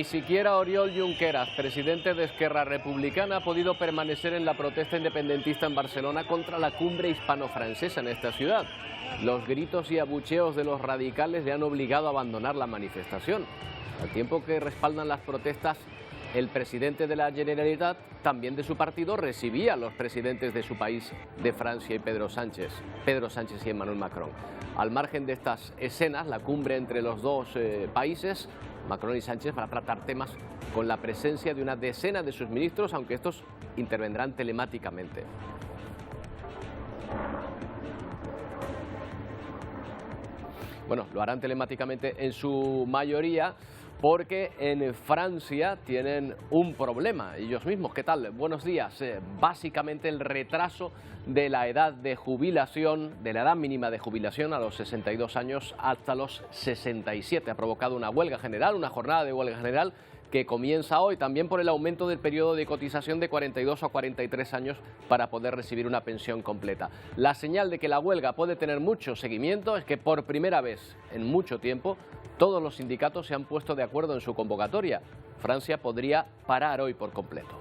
siquiera Oriol Junqueras, presidente de Esquerra Republicana, ha podido permanecer en la protesta independentista en Barcelona contra la cumbre hispano-francesa en esta ciudad. Los gritos y abucheos de los radicales le han obligado a abandonar la manifestación. Al tiempo que respaldan las protestas, el presidente de la Generalitat, también de su partido, recibía a los presidentes de su país, de Francia y Pedro Sánchez y Emmanuel Macron. Al margen de estas escenas, la cumbre entre los dos países, Macron y Sánchez, van a tratar temas con la presencia de una decena de sus ministros, aunque estos intervendrán telemáticamente. Bueno, lo harán telemáticamente en su mayoría, porque en Francia tienen un problema ellos mismos. ¿Qué tal? Buenos días. Básicamente el retraso de la edad de jubilación, de la edad mínima de jubilación a los 62 años hasta los 67. Ha provocado una huelga general, una jornada de huelga general que comienza hoy, también por el aumento del periodo de cotización de 42 a 43 años para poder recibir una pensión completa. La señal de que la huelga puede tener mucho seguimiento es que por primera vez en mucho tiempo todos los sindicatos se han puesto de acuerdo en su convocatoria. Francia podría parar hoy por completo.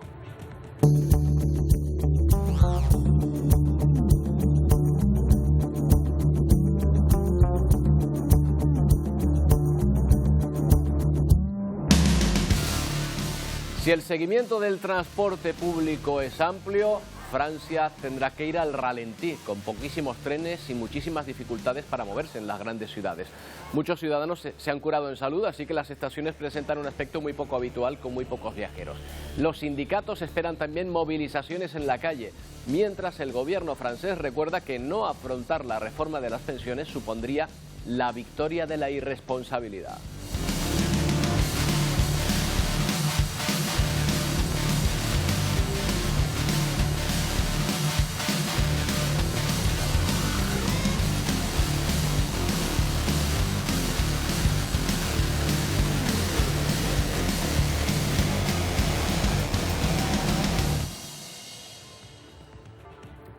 Si el seguimiento del transporte público es amplio, Francia tendrá que ir al ralentí, con poquísimos trenes y muchísimas dificultades para moverse en las grandes ciudades. Muchos ciudadanos se han curado en salud, así que las estaciones presentan un aspecto muy poco habitual, con muy pocos viajeros. Los sindicatos esperan también movilizaciones en la calle, mientras el gobierno francés recuerda que no afrontar la reforma de las pensiones supondría la victoria de la irresponsabilidad.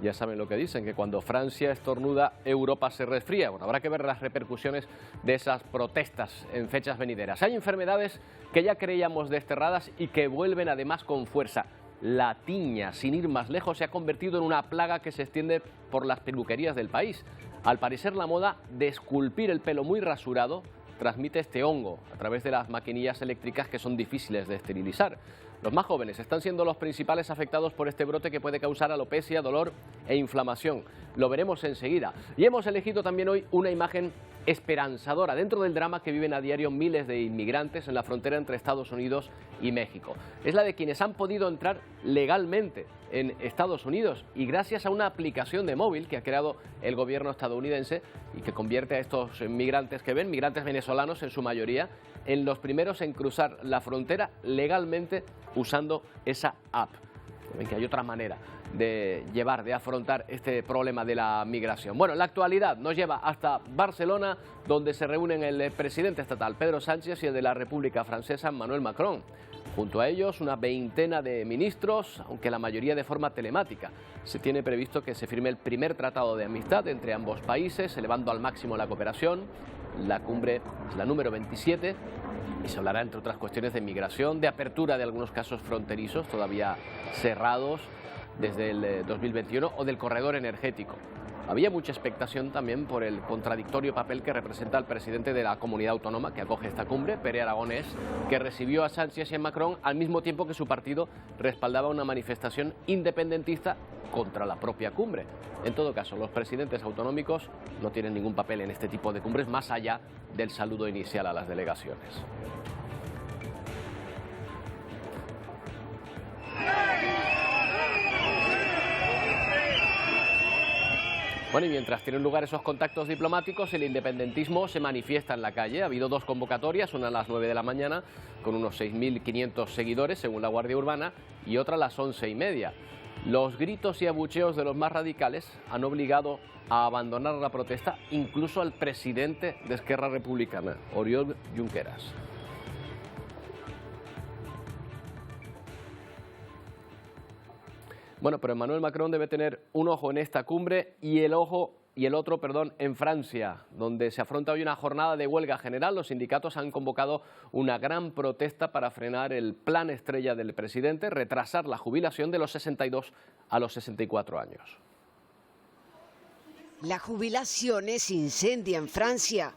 Ya saben lo que dicen, que cuando Francia estornuda, Europa se resfría. Bueno, habrá que ver las repercusiones de esas protestas en fechas venideras. Hay enfermedades que ya creíamos desterradas y que vuelven además con fuerza. La tiña, sin ir más lejos, se ha convertido en una plaga que se extiende por las peluquerías del país. Al parecer, la moda de esculpir el pelo muy rasurado transmite este hongo a través de las maquinillas eléctricas que son difíciles de esterilizar. Los más jóvenes están siendo los principales afectados por este brote que puede causar alopecia, dolor e inflamación. Lo veremos enseguida. Y hemos elegido también hoy una imagen esperanzadora dentro del drama que viven a diario miles de inmigrantes en la frontera entre Estados Unidos y México. Es la de quienes han podido entrar legalmente en Estados Unidos y gracias a una aplicación de móvil que ha creado el gobierno estadounidense y que convierte a estos migrantes que ven, migrantes venezolanos en su mayoría, en los primeros en cruzar la frontera legalmente usando esa app. Ven que hay otra manera de afrontar este problema de la migración. Bueno, la actualidad nos lleva hasta Barcelona, donde se reúnen el presidente estatal Pedro Sánchez y el de la República Francesa Emmanuel Macron. Junto a ellos, una veintena de ministros, aunque la mayoría de forma telemática. Se tiene previsto que se firme el primer tratado de amistad entre ambos países, elevando al máximo la cooperación. La cumbre es la número 27 y se hablará, entre otras cuestiones, de migración, de apertura de algunos casos fronterizos todavía cerrados desde el 2021 o del corredor energético. Había mucha expectación también por el contradictorio papel que representa el presidente de la comunidad autónoma que acoge esta cumbre, Pere Aragonés, que recibió a Sánchez y a Macron al mismo tiempo que su partido respaldaba una manifestación independentista contra la propia cumbre. En todo caso, los presidentes autonómicos no tienen ningún papel en este tipo de cumbres más allá del saludo inicial a las delegaciones. Bueno, y mientras tienen lugar esos contactos diplomáticos, el independentismo se manifiesta en la calle. Ha habido dos convocatorias, una a las 9 de la mañana, con unos 6.500 seguidores, según la Guardia Urbana, y otra a las 11:30. Los gritos y abucheos de los más radicales han obligado a abandonar la protesta incluso al presidente de Esquerra Republicana, Oriol Junqueras. Bueno, pero Emmanuel Macron debe tener un ojo en esta cumbre y el ojo y el otro, en Francia, donde se afronta hoy una jornada de huelga general. Los sindicatos han convocado una gran protesta para frenar el plan estrella del presidente, retrasar la jubilación de los 62 a los 64 años. La jubilación se incendia en Francia.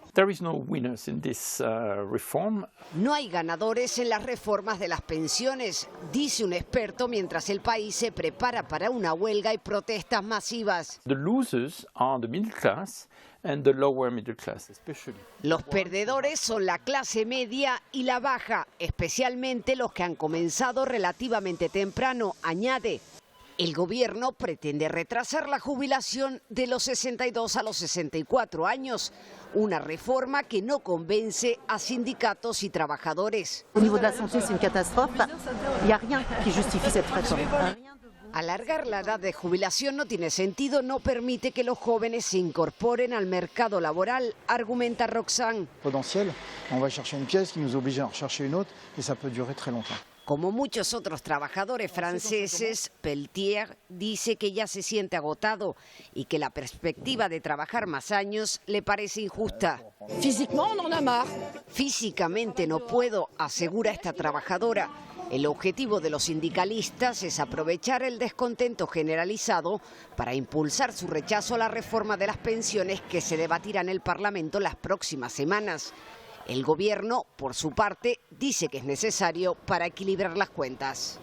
No hay ganadores en las reformas de las pensiones, dice un experto, mientras el país se prepara para una huelga y protestas masivas. Los perdedores son la clase media y la baja, especialmente los que han comenzado relativamente temprano, añade. El gobierno pretende retrasar la jubilación de los 62 a los 64 años, una reforma que no convence a sindicatos y trabajadores. Alargar la edad de jubilación no tiene sentido, no permite que los jóvenes se incorporen al mercado laboral, argumenta Roxane. Como muchos otros trabajadores franceses, Pelletier dice que ya se siente agotado y que la perspectiva de trabajar más años le parece injusta. Físicamente no puedo, asegura esta trabajadora. El objetivo de los sindicalistas es aprovechar el descontento generalizado para impulsar su rechazo a la reforma de las pensiones que se debatirá en el Parlamento las próximas semanas. El gobierno, por su parte, dice que es necesario para equilibrar las cuentas.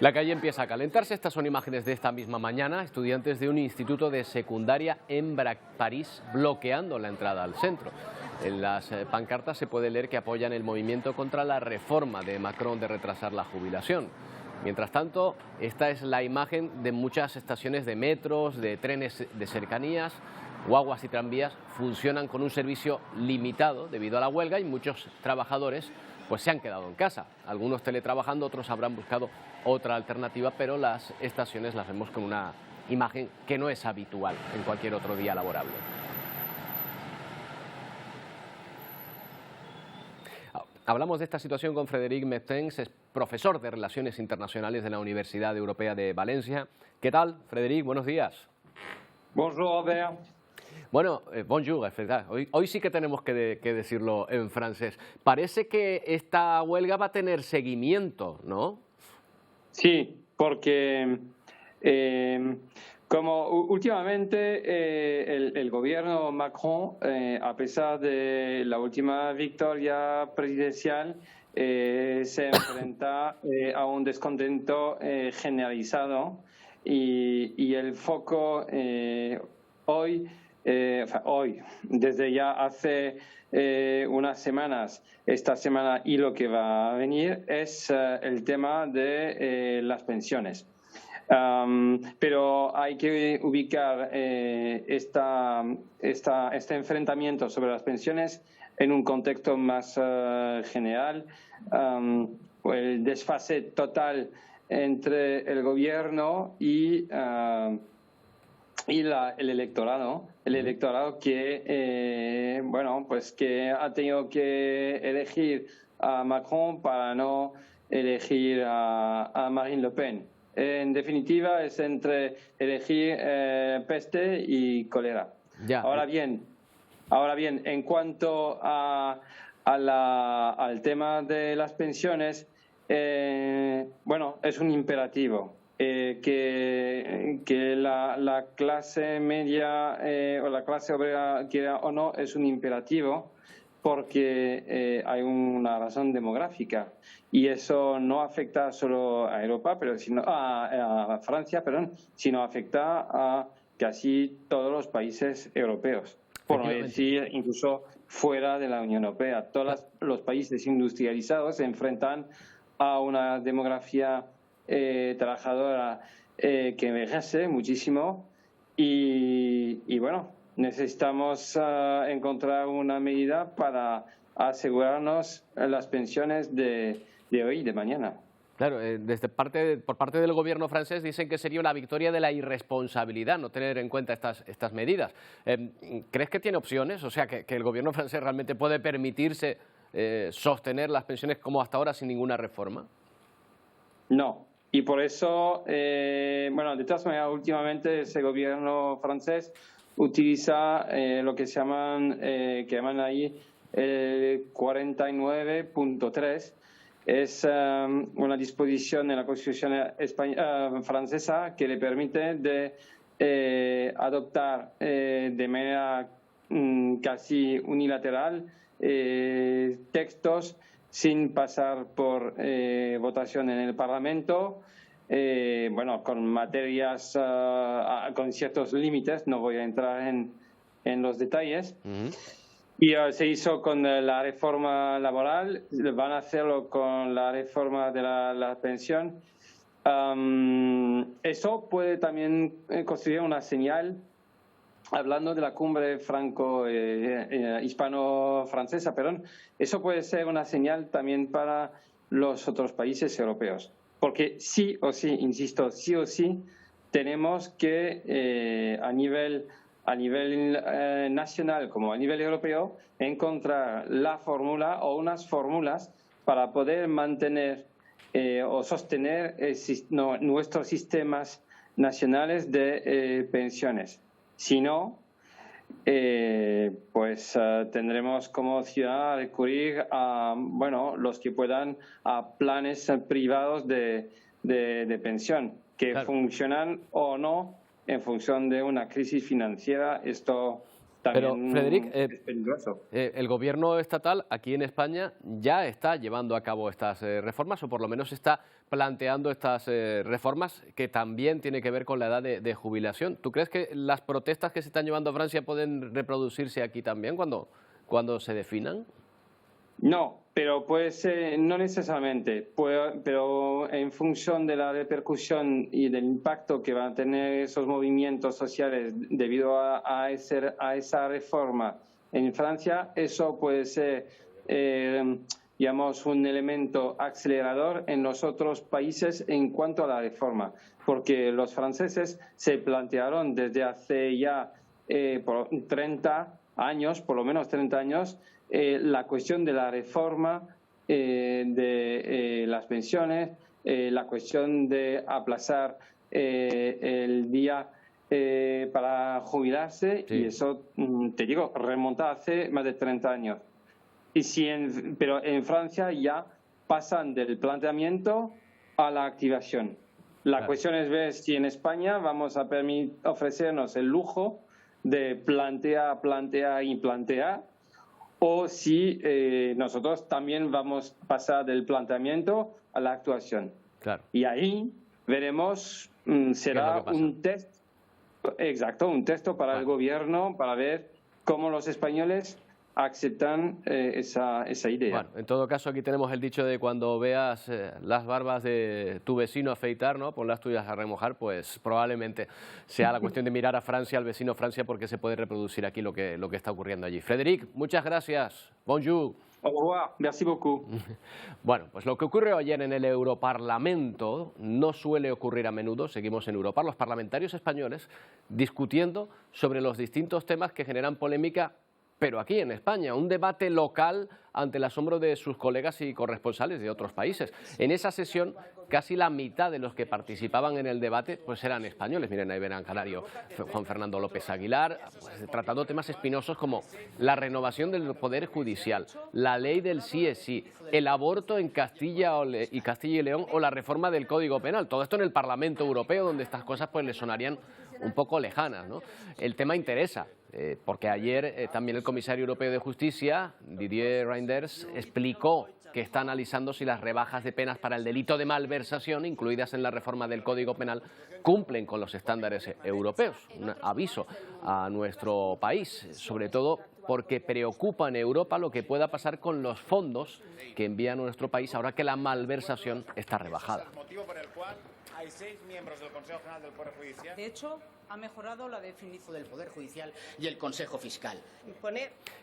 La calle empieza a calentarse. Estas son imágenes de esta misma mañana. Estudiantes de un instituto de secundaria en París bloqueando la entrada al centro. En las pancartas se puede leer que apoyan el movimiento contra la reforma de Macron de retrasar la jubilación. Mientras tanto, esta es la imagen de muchas estaciones de metros, de trenes de cercanías. Guaguas y tranvías funcionan con un servicio limitado debido a la huelga y muchos trabajadores pues se han quedado en casa. Algunos teletrabajando, otros habrán buscado otra alternativa, pero las estaciones las vemos con una imagen que no es habitual en cualquier otro día laborable. Hablamos de esta situación con Frédéric Mertens, es profesor de Relaciones Internacionales de la Universidad Europea de Valencia. ¿Qué tal, Frédéric? Buenos días. Bonjour, Albert. Bueno, bonjour, es verdad. Hoy sí que tenemos que decirlo en francés. Parece que esta huelga va a tener seguimiento, ¿no? Sí, porque como últimamente el gobierno Macron, a pesar de la última victoria presidencial, se enfrenta a un descontento generalizado y el foco hoy, desde ya hace unas semanas, esta semana y lo que va a venir, es el tema de las pensiones. Pero hay que ubicar este enfrentamiento sobre las pensiones en un contexto más general. El desfase total entre el gobierno y el electorado que que ha tenido que elegir a Macron para no elegir a Marine Le Pen. En definitiva, es entre elegir peste y cólera. Ya. Ahora bien, en cuanto al tema de las pensiones, es un imperativo que la clase media o la clase obrera, quiera o no, es un imperativo porque hay una razón demográfica y eso no afecta solo a Europa, sino a Francia, sino afecta a casi todos los países europeos, por no decir incluso fuera de la Unión Europea. Todos los países industrializados se enfrentan a una demografía trabajadora que envejece muchísimo y bueno, necesitamos encontrar una medida para asegurarnos las pensiones de hoy y de mañana. Claro, por parte del gobierno francés dicen que sería una victoria de la irresponsabilidad no tener en cuenta estas medidas. ¿Crees que tiene opciones? O sea, que el gobierno francés realmente puede permitirse sostener las pensiones como hasta ahora sin ninguna reforma. No, Y por eso, bueno, de todas maneras, últimamente ese gobierno francés utiliza lo que que llaman ahí el 49.3. Es una disposición en la Constitución francesa que le permite de adoptar de manera casi unilateral textos sin pasar por votación en el Parlamento, bueno, con materias, con ciertos límites, no voy a entrar en los detalles. Y se hizo con la reforma laboral, van a hacerlo con la reforma de la pensión. Eso puede también constituir una señal, hablando de la cumbre hispano-francesa, perdón, eso puede ser una señal también para los otros países europeos. Porque sí o sí, insisto, sí o sí, tenemos que a nivel nacional como a nivel europeo encontrar la fórmula o unas fórmulas para poder mantener o sostener nuestros sistemas nacionales de pensiones. Si no, pues tendremos como ciudad recurrir a, bueno, los que puedan, a planes privados de pensión que funcionan o no en función de una crisis financiera. Esto también. Pero, Frederic, es peligroso. El gobierno estatal aquí en España ya está llevando a cabo estas reformas, o por lo menos está planteando estas reformas que también tiene que ver con la edad de jubilación. ¿Tú crees que las protestas que se están llevando a Francia pueden reproducirse aquí también cuando se definan? No, pero puede ser, no necesariamente, pero en función de la repercusión y del impacto que van a tener esos movimientos sociales debido a esa reforma en Francia, eso puede ser, digamos, un elemento acelerador en los otros países en cuanto a la reforma, porque los franceses se plantearon desde hace ya por 30 años, por lo menos 30 años, la cuestión de la reforma de las pensiones, la cuestión de aplazar el día para jubilarse, sí. Y eso, te digo, remonta hace más de 30 años. Pero en Francia ya pasan del planteamiento a la activación. La cuestión es ver si en España vamos a ofrecernos el lujo de plantear, o si nosotros también vamos a pasar del planteamiento a la actuación. Claro. Y ahí veremos, será un test, exacto, un test para el gobierno para ver cómo los españoles aceptan esa idea. Bueno, en todo caso aquí tenemos el dicho de cuando veas las barbas de tu vecino afeitar, ¿no? Pon las tuyas a remojar, pues probablemente sea la cuestión de mirar a Francia, al vecino Francia, porque se puede reproducir aquí lo que está ocurriendo allí. Frederic, muchas gracias. Bonjour. Au revoir. Merci beaucoup. Bueno, pues lo que ocurrió ayer en el Europarlamento no suele ocurrir a menudo. Seguimos en Europa, los parlamentarios españoles discutiendo sobre los distintos temas que generan polémica, pero aquí en España, un debate local ante el asombro de sus colegas y corresponsales de otros países. En esa sesión, casi la mitad de los que participaban en el debate pues eran españoles. Miren, ahí verán canario Juan Fernando López Aguilar, pues, tratando temas espinosos como la renovación del Poder Judicial, la ley del sí es sí, el aborto en Castilla y León o la reforma del Código Penal. Todo esto en el Parlamento Europeo, donde estas cosas pues le sonarían un poco lejanas, ¿no? El tema interesa, porque ayer también el comisario europeo de Justicia, Didier Reynders, explicó que está analizando si las rebajas de penas para el delito de malversación, incluidas en la reforma del Código Penal, cumplen con los estándares europeos. Un aviso a nuestro país, sobre todo porque preocupa en Europa lo que pueda pasar con los fondos que envía a nuestro país ahora que la malversación está rebajada. Hay 6 miembros del Consejo General del Poder Judicial. De hecho, ha mejorado la definición del Poder Judicial y el Consejo Fiscal.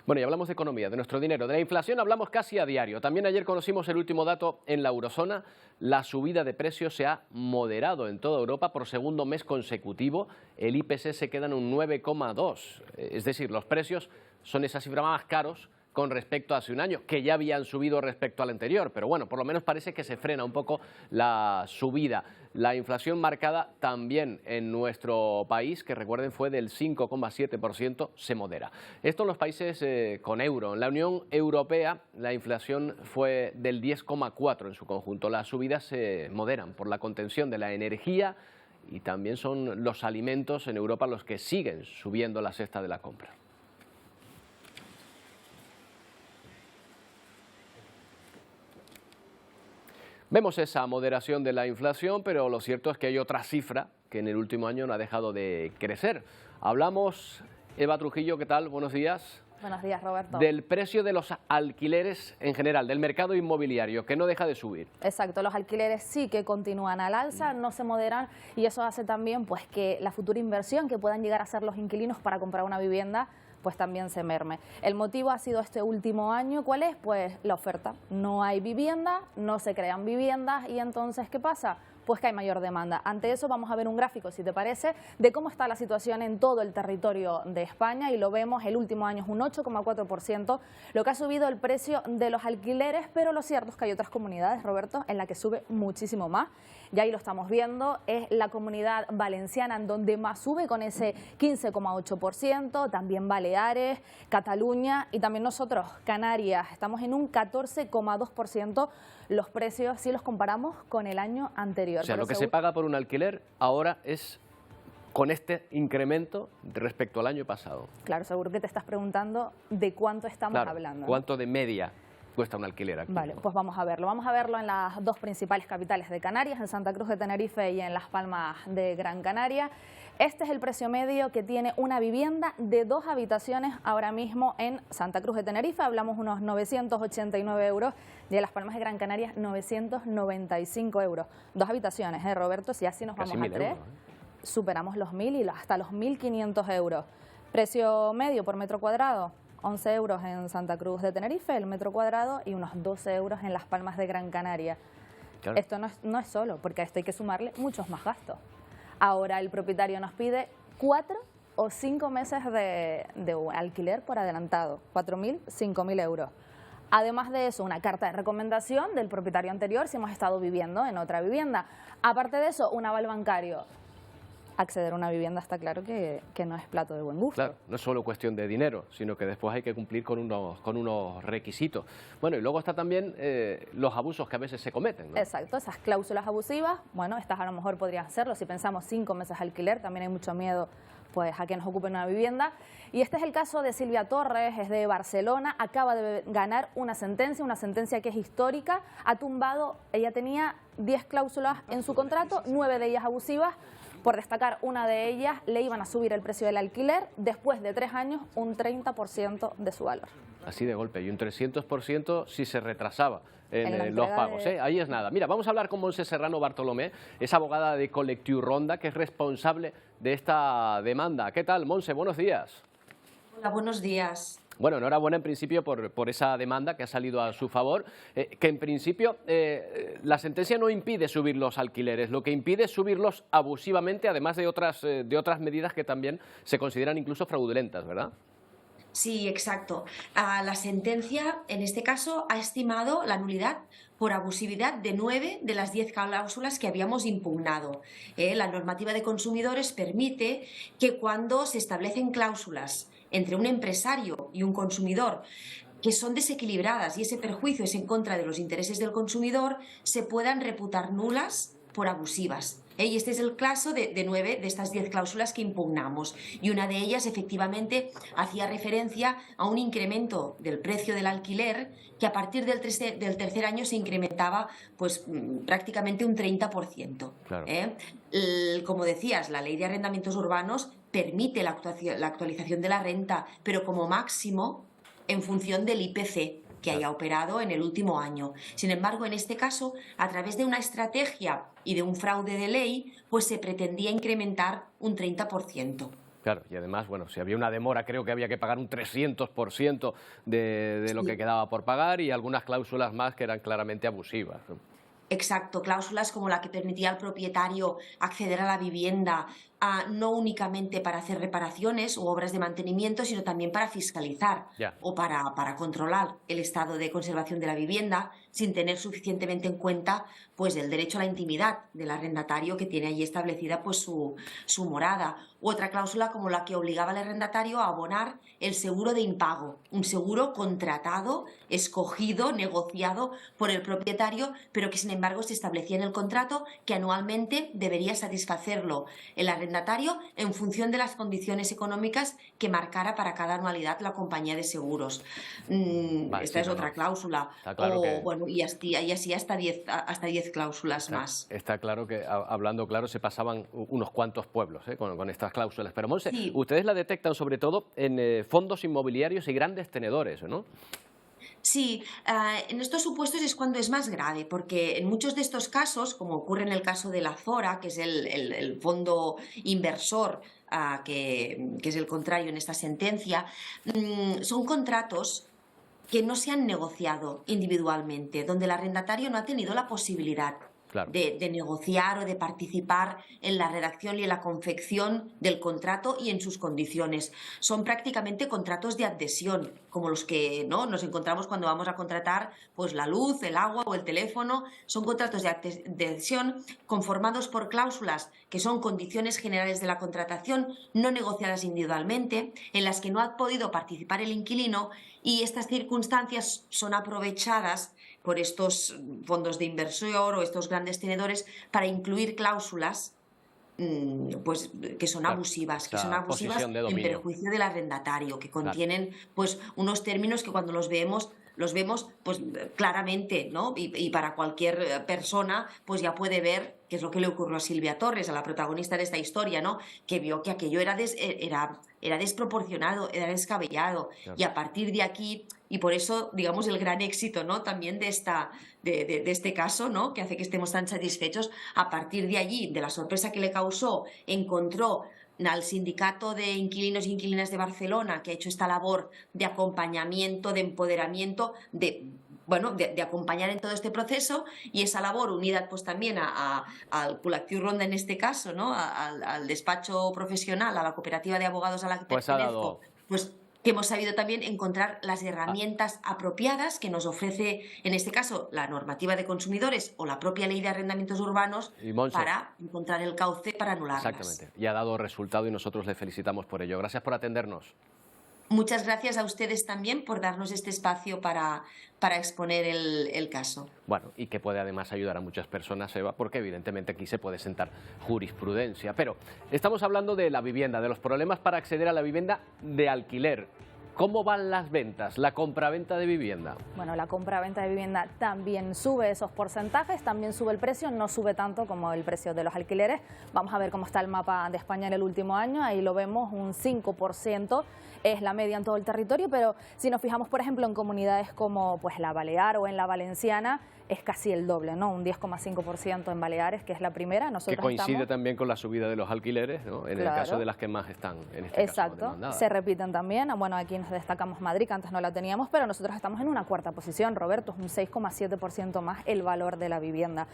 Bueno, y hablamos de economía, de nuestro dinero, de la inflación hablamos casi a diario. También ayer conocimos el último dato en la eurozona. La subida de precios se ha moderado en toda Europa por segundo mes consecutivo. El IPC se queda en un 9,2. Es decir, los precios son esa cifra más caros con respecto a hace un año, que ya habían subido respecto al anterior, pero bueno, por lo menos parece que se frena un poco la subida. La inflación marcada también en nuestro país, que recuerden fue del 5,7%, se modera. Esto en los países con euro. En la Unión Europea la inflación fue del 10,4% en su conjunto. Las subidas se moderan por la contención de la energía y también son los alimentos en Europa los que siguen subiendo la cesta de la compra. Vemos esa moderación de la inflación, pero lo cierto es que hay otra cifra que en el último año no ha dejado de crecer. Hablamos, Eva Trujillo, ¿qué tal? Buenos días. Buenos días, Roberto. Del precio de los alquileres en general, del mercado inmobiliario, que no deja de subir. Exacto, los alquileres sí que continúan al alza, no se moderan, y eso hace también pues que la futura inversión que puedan llegar a hacer los inquilinos para comprar una vivienda pues también se merme. El motivo ha sido este último año, ¿cuál es? Pues la oferta. No hay vivienda, no se crean viviendas y entonces, ¿qué pasa? Pues que hay mayor demanda. Ante eso vamos a ver un gráfico, si te parece, de cómo está la situación en todo el territorio de España y lo vemos, el último año es un 8,4%, lo que ha subido el precio de los alquileres, pero lo cierto es que hay otras comunidades, Roberto, en la que sube muchísimo más. Ya ahí lo estamos viendo, es la comunidad valenciana en donde más sube con ese 15,8%, también Baleares, Cataluña y también nosotros, Canarias, estamos en un 14,2%. Los precios, si los comparamos con el año anterior. O sea, lo que se paga por un alquiler ahora es con este incremento respecto al año pasado. Claro, seguro que te estás preguntando de cuánto estamos hablando, ¿no? ¿Cuánto de media cuesta un alquiler aquí? Vale, pues vamos a verlo. Vamos a verlo en las dos principales capitales de Canarias, en Santa Cruz de Tenerife y en Las Palmas de Gran Canaria. Este es el precio medio que tiene una vivienda de 2 habitaciones ahora mismo en Santa Cruz de Tenerife. Hablamos unos 989 euros y en Las Palmas de Gran Canaria 995 euros. 2 habitaciones, Roberto, si así nos Casi vamos a 1000 3, euros, superamos los 1000 y hasta los 1500 euros. Precio medio por metro cuadrado, 11 euros en Santa Cruz de Tenerife, el metro cuadrado, y unos 12 euros en Las Palmas de Gran Canaria. Claro. Esto no es solo, porque a esto hay que sumarle muchos más gastos. Ahora el propietario nos pide 4 o 5 meses de alquiler por adelantado, 4.000, 5.000 euros. Además de eso, una carta de recomendación del propietario anterior si hemos estado viviendo en otra vivienda. Aparte de eso, un aval bancario. Acceder a una vivienda está claro que no es plato de buen gusto. Claro, no es solo cuestión de dinero, sino que después hay que cumplir con unos requisitos. Bueno, y luego está también los abusos que a veces se cometen, ¿no? Exacto, esas cláusulas abusivas, bueno, estas a lo mejor podrían hacerlo. Si pensamos 5 meses de alquiler, también hay mucho miedo pues a que nos ocupen una vivienda. Y este es el caso de Silvia Torres, es de Barcelona, acaba de ganar una sentencia que es histórica, ha tumbado, ella tenía 10 cláusulas en su contrato, 9 de ellas abusivas. Por destacar una de ellas, le iban a subir el precio del alquiler, después de 3 años, un 30% de su valor. Así de golpe, y un 300% si se retrasaba en los pagos. Ahí es nada. Mira, vamos a hablar con Montse Serrano Bartolomé, es abogada de Collectiu Ronda, que es responsable de esta demanda. ¿Qué tal, Montse? Buenos días. Hola, buenos días. Bueno, enhorabuena en principio por esa demanda que ha salido a su favor, que en principio la sentencia no impide subir los alquileres, lo que impide es subirlos abusivamente, además de otras medidas que también se consideran incluso fraudulentas, ¿verdad? Sí, exacto. La sentencia, en este caso, ha estimado la nulidad por abusividad de 9 de las 10 cláusulas que habíamos impugnado. La normativa de consumidores permite que cuando se establecen cláusulas entre un empresario y un consumidor que son desequilibradas y ese perjuicio es en contra de los intereses del consumidor, se puedan reputar nulas por abusivas. Y este es el caso de 9 de estas 10 cláusulas que impugnamos. Y una de ellas, efectivamente, hacía referencia a un incremento del precio del alquiler que a partir del tercer año se incrementaba pues prácticamente un 30%. Claro. Como decías, la Ley de Arrendamientos Urbanos permite la actualización de la renta, pero como máximo en función del IPC que haya operado en el último año. Sin embargo, en este caso, a través de una estrategia y de un fraude de ley, pues se pretendía incrementar un 30%. Claro, y además, bueno, si había una demora, creo que había que pagar un 300% de lo que quedaba por pagar y algunas cláusulas más que eran claramente abusivas, ¿no? Exacto, cláusulas como la que permitía al propietario acceder a la vivienda no únicamente para hacer reparaciones u obras de mantenimiento, sino también para fiscalizar o para controlar el estado de conservación de la vivienda, sin tener suficientemente en cuenta pues el derecho a la intimidad del arrendatario, que tiene allí establecida pues su morada. U otra cláusula como la que obligaba al arrendatario a abonar el seguro de impago, un seguro contratado, escogido, negociado por el propietario, pero que sin embargo se establecía en el contrato que anualmente debería satisfacerlo el arrendatario en función de las condiciones económicas que marcara para cada anualidad la compañía de seguros. Esta es otra cláusula. Claro bueno, y así hasta 10 cláusulas más. Está claro que, hablando claro, se pasaban unos cuantos pueblos con estas cláusulas. Pero, Montse, ustedes la detectan sobre todo en fondos inmobiliarios y grandes tenedores, ¿no? Sí, en estos supuestos es cuando es más grave, porque en muchos de estos casos, como ocurre en el caso de la Zora, que es el fondo inversor, que es el contrario en esta sentencia, son contratos que no se han negociado individualmente, donde el arrendatario no ha tenido la posibilidad de negociar o de participar en la redacción y en la confección del contrato y en sus condiciones. Son prácticamente contratos de adhesión, como los que nos encontramos cuando vamos a contratar pues la luz, el agua o el teléfono. Son contratos de adhesión conformados por cláusulas que son condiciones generales de la contratación, no negociadas individualmente, en las que no ha podido participar el inquilino, y estas circunstancias son aprovechadas por estos fondos de inversión o estos grandes tenedores para incluir cláusulas pues que son abusivas, en perjuicio del arrendatario, que contienen pues unos términos que cuando los vemos pues claramente, ¿no? Y para cualquier persona pues ya puede ver qué es lo que le ocurrió a Silvia Torres, a la protagonista de esta historia, ¿no? Que vio que aquello era desproporcionado, era descabellado. Y a partir de aquí, y por eso, digamos, el gran éxito, ¿no? También de este caso, ¿no? Que hace que estemos tan satisfechos, a partir de allí, de la sorpresa que le causó, encontró al Sindicato de Inquilinos e Inquilinas de Barcelona, que ha hecho esta labor de acompañamiento, de empoderamiento, de acompañar en todo este proceso, y esa labor unida pues también al Col·lectiu Ronda en este caso, ¿no? al despacho profesional, a la cooperativa de abogados a la que pertenezco, pues que hemos sabido también encontrar las herramientas apropiadas que nos ofrece, en este caso, la normativa de consumidores o la propia ley de arrendamientos urbanos, para encontrar el cauce para anularlas. Exactamente, y ha dado resultado y nosotros le felicitamos por ello. Gracias por atendernos. Muchas gracias a ustedes también por darnos este espacio para exponer el caso. Bueno, y que puede además ayudar a muchas personas, Eva, porque evidentemente aquí se puede sentar jurisprudencia. Pero estamos hablando de la vivienda, de los problemas para acceder a la vivienda de alquiler. ¿Cómo van las ventas, la compraventa de vivienda? Bueno, la compraventa de vivienda también sube esos porcentajes, también sube el precio, no sube tanto como el precio de los alquileres. Vamos a ver cómo está el mapa de España en el último año, ahí lo vemos, un 5% es la media en todo el territorio, pero si nos fijamos, por ejemplo, en comunidades como pues la Balear o en la Valenciana, es casi el doble, ¿no? Un 10,5% en Baleares, que es la primera. Nosotros que coincide también con la subida de los alquileres, ¿no? En el caso de las que más están, en este caso, demandadas. Se repiten también. Bueno, aquí nos destacamos Madrid, que antes no la teníamos, pero nosotros estamos en una cuarta posición, Roberto, es un 6,7% más el valor de la vivienda.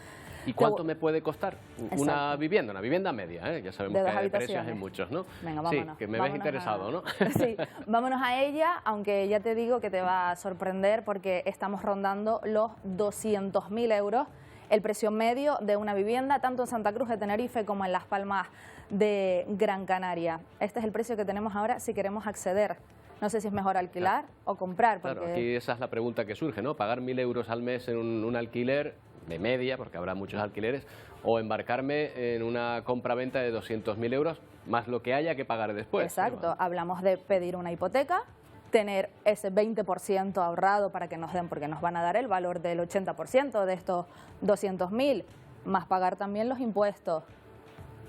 ¿Y cuánto me puede costar una vivienda media? Ya sabemos que hay precios en muchos, ¿no? Venga, vámonos. Sí, que me ves interesado, ¿no? Sí, vámonos a ella, aunque ya te digo que te va a sorprender porque estamos rondando los 200.000 euros, el precio medio de una vivienda, tanto en Santa Cruz de Tenerife como en Las Palmas de Gran Canaria. Este es el precio que tenemos ahora si queremos acceder. No sé si es mejor alquilar o comprar. Porque... Claro, aquí esa es la pregunta que surge, ¿no? Pagar 1.000 euros al mes en un alquiler de media, porque habrá muchos alquileres, o embarcarme en una compraventa de 200.000 euros, más lo que haya que pagar después. Exacto, hablamos de pedir una hipoteca, tener ese 20% ahorrado para que nos den, porque nos van a dar el valor del 80% de estos 200.000, más pagar también los impuestos.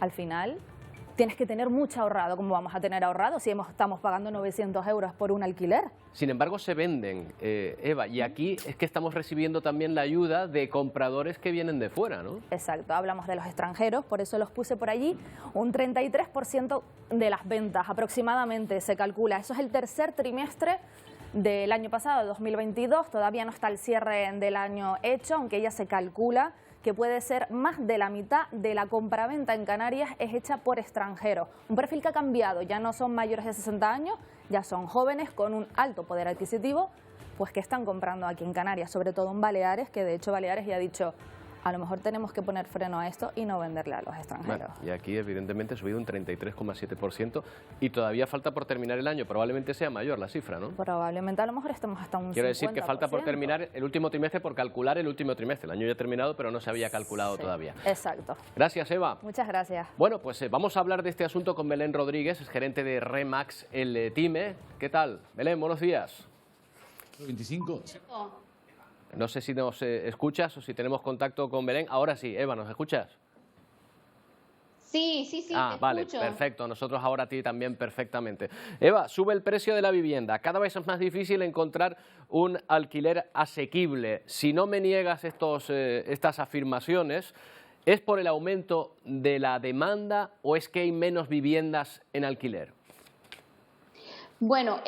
Al final tienes que tener mucho ahorrado. ¿Cómo vamos a tener ahorrado si estamos pagando 900 euros por un alquiler? Sin embargo, se venden, Eva, y aquí es que estamos recibiendo también la ayuda de compradores que vienen de fuera, ¿no? Exacto, hablamos de los extranjeros, por eso los puse por allí. Un 33% de las ventas aproximadamente se calcula. Eso es el tercer trimestre del año pasado, 2022. Todavía no está el cierre del año hecho, aunque ya se calcula que puede ser más de la mitad de la compraventa en Canarias es hecha por extranjeros. Un perfil que ha cambiado, ya no son mayores de 60 años, ya son jóvenes con un alto poder adquisitivo, pues que están comprando aquí en Canarias, sobre todo en Baleares, que de hecho Baleares ya ha dicho, a lo mejor tenemos que poner freno a esto y no venderle a los extranjeros. Bueno, y aquí evidentemente ha subido un 33,7% y todavía falta por terminar el año. Probablemente sea mayor la cifra, ¿no? Probablemente a lo mejor estemos hasta un 50%. Quiero decir que falta por terminar el último trimestre, por calcular el último trimestre. El año ya ha terminado, pero no se había calculado todavía. Exacto. Gracias, Eva. Muchas gracias. Bueno, pues vamos a hablar de este asunto con Belén Rodríguez, es gerente de Remax El Time. ¿Qué tal? Belén, buenos días. 25. No sé si nos escuchas o si tenemos contacto con Belén. Ahora sí, Eva, ¿nos escuchas? Sí, te vale, escucho. perfecto. Nosotros ahora a ti también perfectamente. Eva, sube el precio de la vivienda. Cada vez es más difícil encontrar un alquiler asequible. Si no me niegas estas afirmaciones, ¿es por el aumento de la demanda o es que hay menos viviendas en alquiler? Bueno,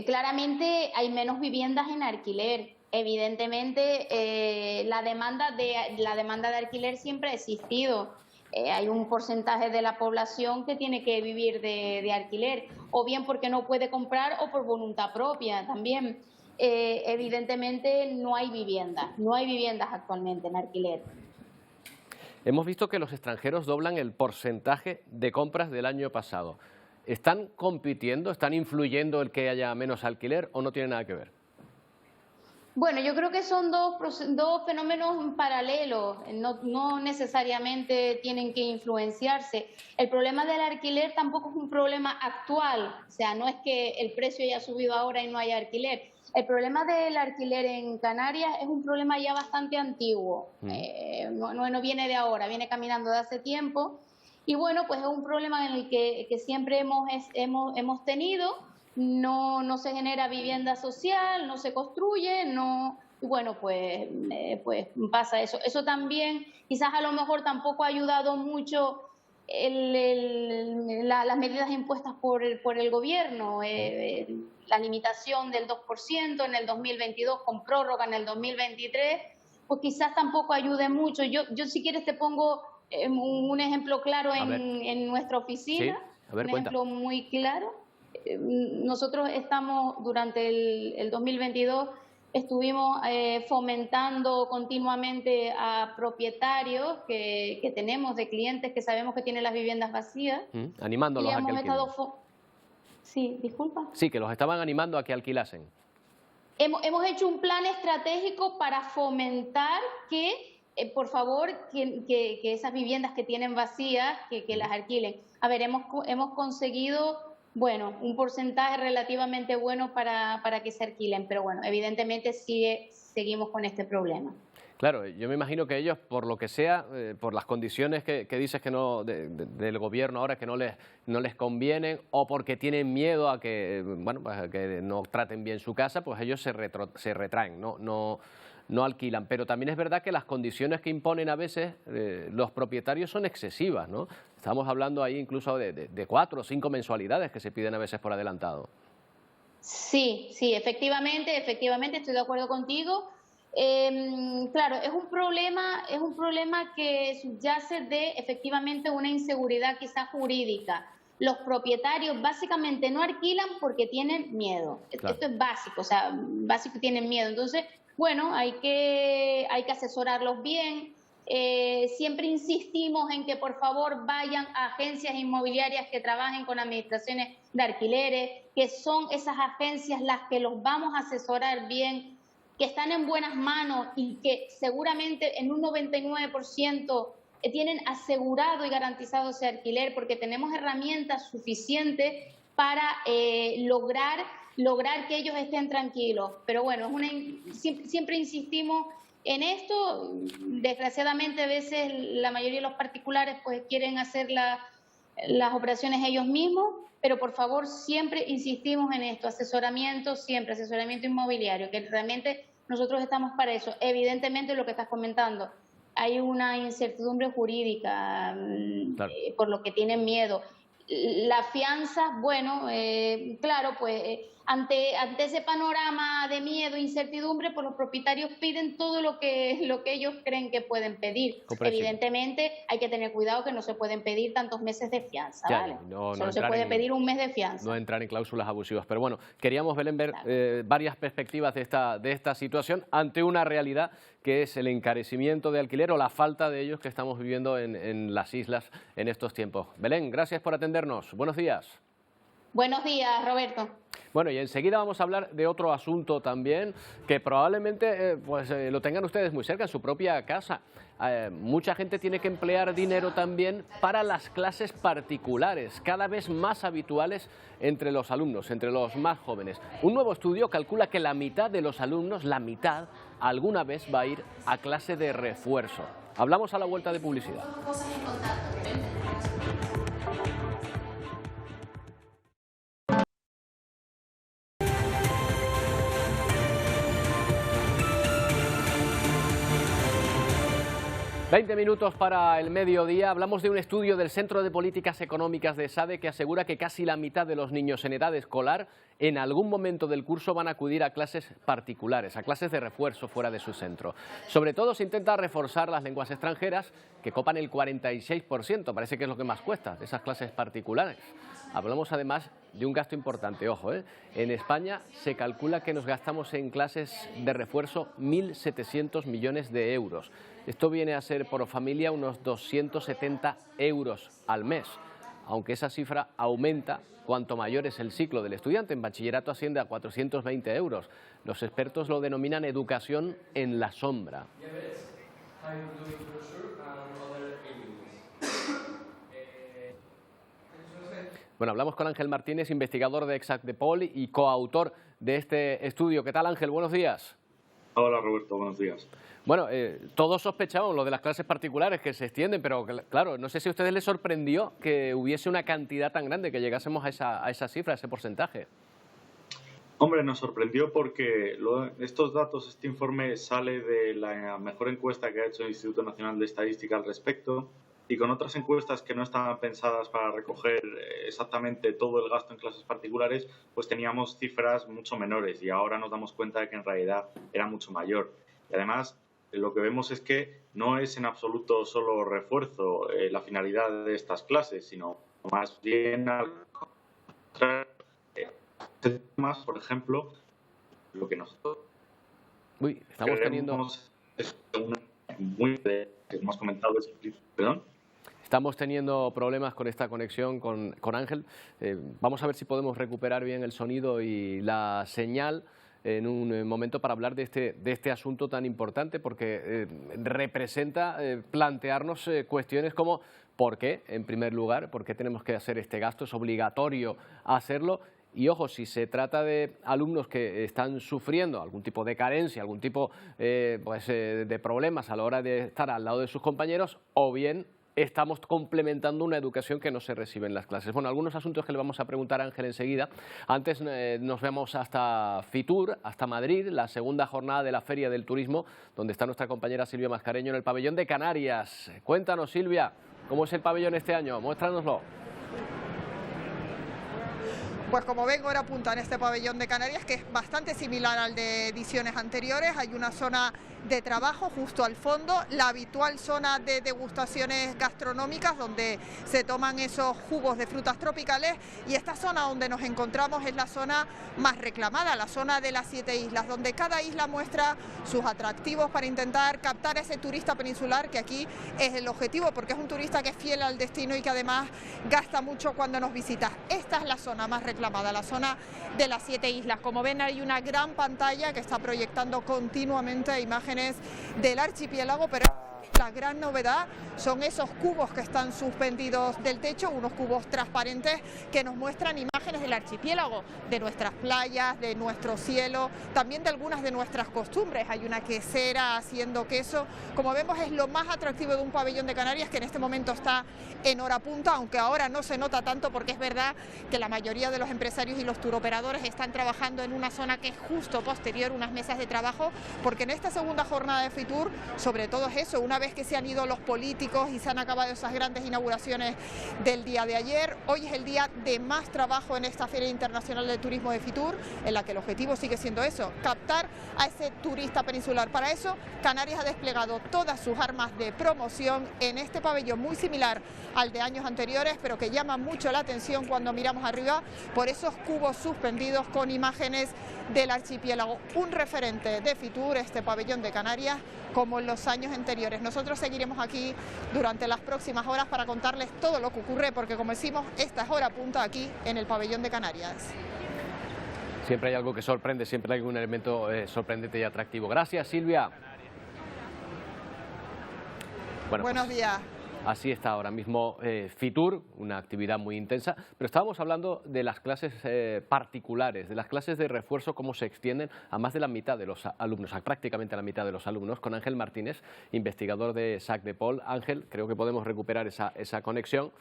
claramente hay menos viviendas en alquiler. Evidentemente, la demanda de alquiler siempre ha existido. Hay un porcentaje de la población que tiene que vivir de alquiler, o bien porque no puede comprar o por voluntad propia también. Evidentemente, no hay viviendas actualmente en alquiler. Hemos visto que los extranjeros doblan el porcentaje de compras del año pasado. ¿Están compitiendo, están influyendo el que haya menos alquiler o no tiene nada que ver? Bueno, yo creo que son dos fenómenos paralelos, no necesariamente tienen que influenciarse. El problema del alquiler tampoco es un problema actual, o sea, no es que el precio haya subido ahora y no haya alquiler. El problema del alquiler en Canarias es un problema ya bastante antiguo, no viene de ahora, viene caminando de hace tiempo. Y bueno, pues es un problema en el que siempre hemos tenido. No se genera vivienda social, no se construye, y bueno, pues pasa eso. Eso también, quizás a lo mejor tampoco ha ayudado mucho las medidas impuestas por el gobierno, la limitación del 2% en el 2022 con prórroga en el 2023, pues quizás tampoco ayude mucho. Yo si quieres te pongo un ejemplo claro en nuestra oficina, sí. A ver, un cuenta. ejemplo muy claro. Nosotros durante el 2022 estuvimos fomentando continuamente a propietarios que tenemos, de clientes que sabemos que tienen las viviendas vacías. Animándolos a que alquilen. Sí, disculpa. Sí, que los estaban animando a que alquilasen. Hemos hecho un plan estratégico para fomentar que, por favor, que esas viviendas que tienen vacías, que las alquilen. A ver, hemos conseguido, bueno, un porcentaje relativamente bueno para que se alquilen, pero bueno, evidentemente seguimos con este problema. Claro, yo me imagino que ellos, por lo que sea, por las condiciones que dices que no del gobierno ahora que no les convienen o porque tienen miedo a que, bueno, pues a que no traten bien su casa, pues ellos se retraen, no alquilan. Pero también es verdad que las condiciones que imponen a veces los propietarios son excesivas, ¿no? Estamos hablando ahí incluso de 4 o 5 mensualidades que se piden a veces por adelantado. Sí, efectivamente, estoy de acuerdo contigo. Claro, es un problema que subyace de efectivamente una inseguridad quizás jurídica. Los propietarios básicamente no alquilan porque tienen miedo. Claro. Esto es básico, o sea, básico, tienen miedo. Entonces, bueno, hay que asesorarlos bien. Siempre insistimos en que por favor vayan a agencias inmobiliarias que trabajen con administraciones de alquileres, que son esas agencias las que los vamos a asesorar bien, que están en buenas manos y que seguramente en un 99% tienen asegurado y garantizado ese alquiler, porque tenemos herramientas suficientes para lograr que ellos estén tranquilos. Pero bueno, siempre insistimos en esto. Desgraciadamente a veces la mayoría de los particulares pues quieren hacer las operaciones ellos mismos, pero por favor siempre insistimos en esto, asesoramiento inmobiliario, que realmente nosotros estamos para eso. Evidentemente lo que estás comentando, hay una incertidumbre jurídica, claro, por lo que tienen miedo. La fianza, bueno, claro, pues ante ese panorama de miedo e incertidumbre, pues los propietarios piden todo lo que ellos creen que pueden pedir. Evidentemente hay que tener cuidado que no se pueden pedir tantos meses de fianza, ¿vale? Solo se puede pedir un mes de fianza. No entrar en cláusulas abusivas. Pero bueno, queríamos, Belén, ver varias perspectivas de esta situación ante una realidad que es el encarecimiento de alquiler o la falta de ellos que estamos viviendo en las islas en estos tiempos. Belén, gracias por atendernos. Buenos días. Buenos días, Roberto. Bueno, y enseguida vamos a hablar de otro asunto también que probablemente lo tengan ustedes muy cerca, en su propia casa. Mucha gente tiene que emplear dinero también para las clases particulares, cada vez más habituales entre los alumnos, entre los más jóvenes. Un nuevo estudio calcula que la mitad de los alumnos, la mitad, alguna vez va a ir a clase de refuerzo. Hablamos a la vuelta de publicidad. 20 minutos para el mediodía. Hablamos de un estudio del Centro de Políticas Económicas de SADE que asegura que casi la mitad de los niños en edad escolar en algún momento del curso van a acudir a clases particulares, a clases de refuerzo fuera de su centro. Sobre todo se intenta reforzar las lenguas extranjeras, que copan el 46%, parece que es lo que más cuesta, de esas clases particulares. Hablamos además de un gasto importante, ojo, en España se calcula que nos gastamos en clases de refuerzo 1.700 millones de euros. Esto viene a ser por familia unos 270 euros al mes, aunque esa cifra aumenta cuanto mayor es el ciclo del estudiante. En bachillerato asciende a 420 euros. Los expertos lo denominan educación en la sombra. Bueno, hablamos con Ángel Martínez, investigador de Exactepol y coautor de este estudio. ¿Qué tal, Ángel? Buenos días. Hola, Roberto. Buenos días. Bueno, todos sospechábamos lo de las clases particulares que se extienden, pero claro, no sé si a ustedes les sorprendió que hubiese una cantidad tan grande, que llegásemos a esa cifra, a ese porcentaje. Hombre, nos sorprendió porque estos datos, este informe sale de la mejor encuesta que ha hecho el Instituto Nacional de Estadística al respecto, y con otras encuestas que no estaban pensadas para recoger exactamente todo el gasto en clases particulares, pues teníamos cifras mucho menores, y ahora nos damos cuenta de que en realidad era mucho mayor. Y además, lo que vemos es que no es en absoluto solo refuerzo la finalidad de estas clases, sino más bien al más, por ejemplo, lo que nosotros estamos teniendo es muy hemos comentado perdón. Estamos teniendo problemas con esta conexión con Ángel. Vamos a ver si podemos recuperar bien el sonido y la señal en un momento para hablar de este asunto tan importante, porque representa plantearnos cuestiones como ¿por qué? En primer lugar, ¿por qué tenemos que hacer este gasto? ¿Es obligatorio hacerlo? Y ojo, si se trata de alumnos que están sufriendo algún tipo de carencia, algún tipo de problemas a la hora de estar al lado de sus compañeros, o bien estamos complementando una educación que no se recibe en las clases. Bueno, algunos asuntos que le vamos a preguntar a Ángel enseguida. Antes nos vemos hasta Fitur, hasta Madrid, la segunda jornada de la Feria del Turismo, donde está nuestra compañera Silvia Mascareño en el pabellón de Canarias. Cuéntanos, Silvia, ¿cómo es el pabellón este año? Muéstranoslo. Pues como ven, hora punta en este pabellón de Canarias, que es bastante similar al de ediciones anteriores. Hay una zona de trabajo justo al fondo, la habitual zona de degustaciones gastronómicas donde se toman esos jugos de frutas tropicales, y esta zona donde nos encontramos es la zona más reclamada, la zona de las 7 islas, donde cada isla muestra sus atractivos para intentar captar a ese turista peninsular, que aquí es el objetivo, porque es un turista que es fiel al destino y que además gasta mucho cuando nos visita. Esta es la zona más reclamada, la zona de las 7 islas. Como ven, hay una gran pantalla que está proyectando continuamente imágenes del archipiélago, pero la gran novedad son esos cubos que están suspendidos del techo, unos cubos transparentes que nos muestran imágenes del archipiélago, de nuestras playas, de nuestro cielo, también de algunas de nuestras costumbres. Hay una quesera haciendo queso. Como vemos, es lo más atractivo de un pabellón de Canarias, que en este momento está en hora punta, aunque ahora no se nota tanto, porque es verdad que la mayoría de los empresarios y los turoperadores están trabajando en una zona que es justo posterior, unas mesas de trabajo, porque en esta segunda jornada de Fitur, sobre todo es eso, una vez vez que se han ido los políticos y se han acabado esas grandes inauguraciones del día de ayer. Hoy es el día de más trabajo en esta Feria Internacional de Turismo de Fitur, en la que el objetivo sigue siendo eso, captar a ese turista peninsular. Para eso, Canarias ha desplegado todas sus armas de promoción en este pabellón muy similar al de años anteriores, pero que llama mucho la atención cuando miramos arriba por esos cubos suspendidos con imágenes del archipiélago. Un referente de Fitur, este pabellón de Canarias, como en los años anteriores. Nosotros seguiremos aquí durante las próximas horas para contarles todo lo que ocurre, porque como decimos, esta es hora punta aquí en el pabellón de Canarias. Siempre hay algo que sorprende, siempre hay un elemento sorprendente y atractivo. Gracias, Silvia. Bueno, buenos días. Así está ahora mismo Fitur, una actividad muy intensa, pero estábamos hablando de las clases particulares, de las clases de refuerzo, cómo se extienden a más de la mitad de los alumnos, a prácticamente la mitad de los alumnos, con Ángel Martínez, investigador de SAC de Pol. Ángel, creo que podemos recuperar esa conexión.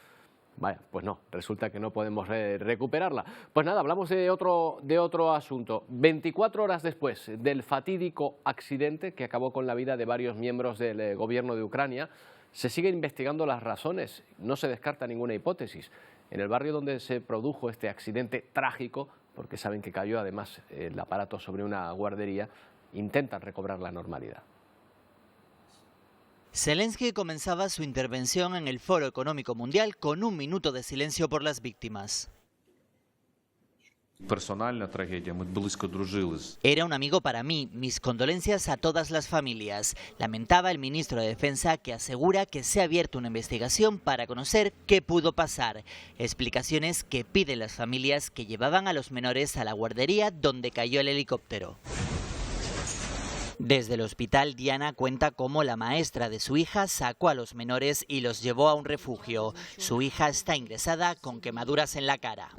Vaya, pues no, resulta que no podemos recuperarla. Pues nada, hablamos de otro asunto. 24 horas después del fatídico accidente que acabó con la vida de varios miembros del gobierno de Ucrania, se sigue investigando las razones, no se descarta ninguna hipótesis. En el barrio donde se produjo este accidente trágico, porque saben que cayó además el aparato sobre una guardería, intentan recobrar la normalidad. Zelensky comenzaba su intervención en el Foro Económico Mundial con un minuto de silencio por las víctimas. Era un amigo para mí, mis condolencias a todas las familias. Lamentaba el ministro de Defensa, que asegura que se ha abierto una investigación para conocer qué pudo pasar. Explicaciones que piden las familias que llevaban a los menores a la guardería donde cayó el helicóptero. Desde el hospital, Diana cuenta cómo la maestra de su hija sacó a los menores y los llevó a un refugio. Su hija está ingresada con quemaduras en la cara.